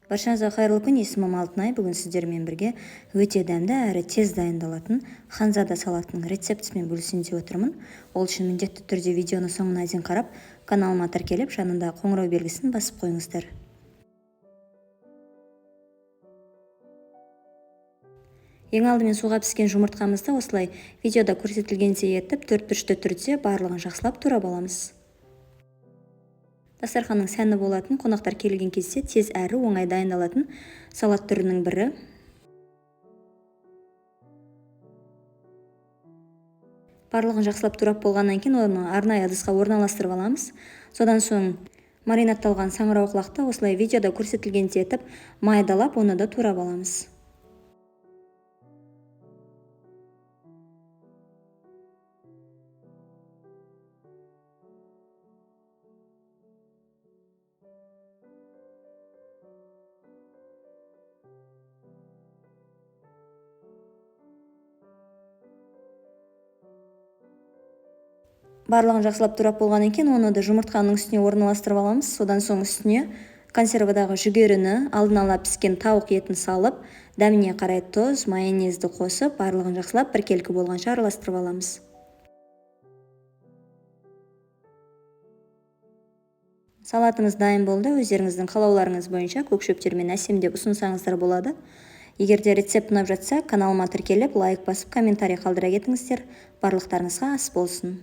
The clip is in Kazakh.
Баршаңызға қайырлы күн, есімім Алтынай. Бүгін сіздермен бірге өте дәмді әрі тез дайындалатын ханзада салатының рецептісімен бөлісейін деп отырмын. Ол үшін міндетті түрде видеоны соңына дейін қарап, каналыма тіркеліп, жанында қоңырау белгісін басып қойыңыздар. Ең алдымен суға піскен жұмыртқамызды осылай видеода көрсетілгендей етіп, төрт бұрышты түрде барлығын жақсылап турап аламыз. Дастарханның сәні болатын, қонақтар келген кезде тез әрі оңай дайындалатын салат түрінің бірі. Барлығын жақсылап турап болғаннан кейін оны арнайы ыдысқа орналастырып аламыз. Содан соң маринадталған саңырауқұлақты осылай видеода көрсетілгендей етіп майдалап, оны да турап аламыз. Барлығын жақсылап турап болғаннан кейін оны да жұмыртқаның үстіне орналастырып аламыз. Содан соң үстіне консервадағы жүгеріні, алдын ала піскен тауық етін салып, дәміне қарай тұз, майонезді қосып, барлығын жақсылап біркелкі болғанша араластырып аламыз. Салатымыз дайын болды. Өздеріңіздің қалауларыңыз бойынша көк шөптермен әсемдеп ұсынсаңыздар болады. Егер де рецепт ұнап жатса, каналыма тіркеліп, лайк басып, комментарий қалдыра кетіңіздер. Барлықтарыңызға ас болсын.